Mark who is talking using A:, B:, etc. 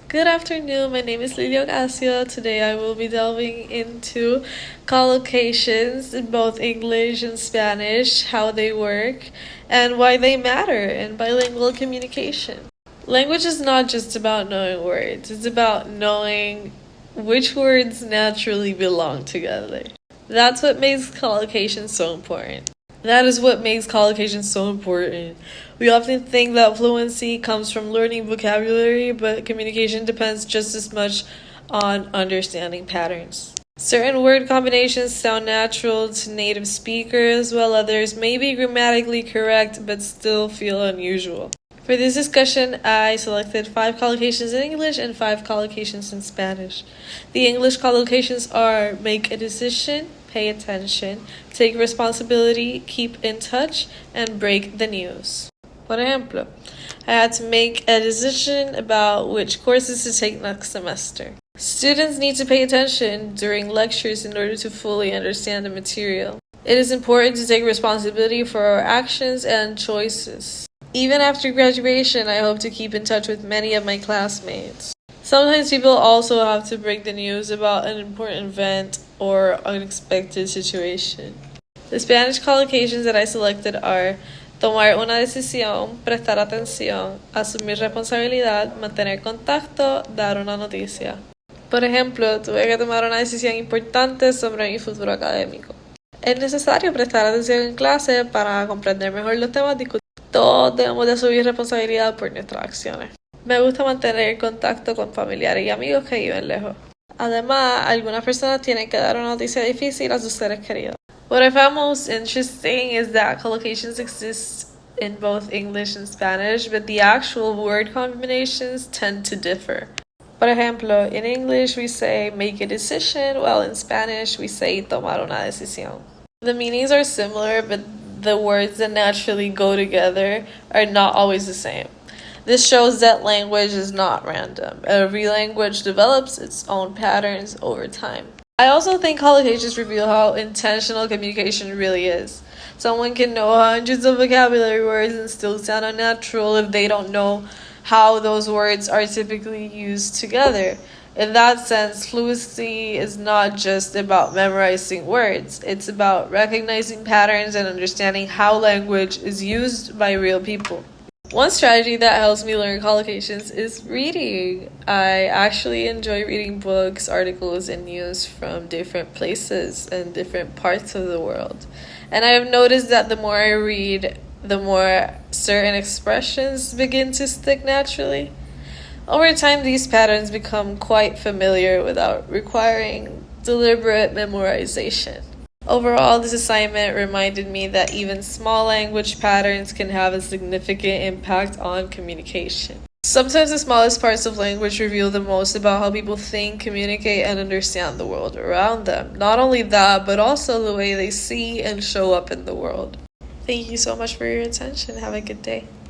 A: Good afternoon, my name is Lilia Ocasio. Today I will be delving into collocations in both English and Spanish, how they work, and why they matter in bilingual communication. Language is not just about knowing words, it's about knowing which words naturally belong together. That's what makes collocation so important. That is what makes collocation so important. We often think that fluency comes from learning vocabulary, but communication depends just as much on understanding patterns. Certain word combinations sound natural to native speakers, while others may be grammatically correct but still feel unusual. For this discussion, I selected 5 collocations in English and 5 collocations in Spanish. The English collocations are make a decision, pay attention, take responsibility, keep in touch, and break the news. Por ejemplo, I had to make a decision about which courses to take next semester. Students need to pay attention during lectures in order to fully understand the material. It is important to take responsibility for our actions and choices. Even after graduation, I hope to keep in touch with many of my classmates. Sometimes people also have to break the news about an important event or unexpected situation. The Spanish collocations that I selected are tomar una decisión, prestar atención, asumir responsabilidad, mantener contacto, dar una noticia. Por ejemplo, tuve que tomar una decisión importante sobre mi futuro académico. Es necesario prestar atención en clase para comprender mejor los temas discutidos. Todos debemos de asumir responsabilidad por nuestras acciones. Me gusta mantener contacto con familiares y amigos que viven lejos. Además, algunas personas tienen que dar una noticia difícil a sus seres queridos. What I found most interesting is that collocations exist in both English and Spanish, but the actual word combinations tend to differ. Por ejemplo, in English we say make a decision, while in Spanish we say tomar una decisión. The meanings are similar, but the words that naturally go together are not always the same. This shows that language is not random. Every language develops its own patterns over time. I also think collocations reveal how intentional communication really is. Someone can know hundreds of vocabulary words and still sound unnatural if they don't know how those words are typically used together. In that sense, fluency is not just about memorizing words. It's about recognizing patterns and understanding how language is used by real people. One strategy that helps me learn collocations is reading. I actually enjoy reading books, articles, and news from different places and different parts of the world. And I have noticed that the more I read, the more certain expressions begin to stick naturally. Over time, these patterns become quite familiar without requiring deliberate memorization. Overall, this assignment reminded me that even small language patterns can have a significant impact on communication. Sometimes the smallest parts of language reveal the most about how people think, communicate, and understand the world around them. Not only that, but also the way they see and show up in the world. Thank you so much for your attention. Have a good day.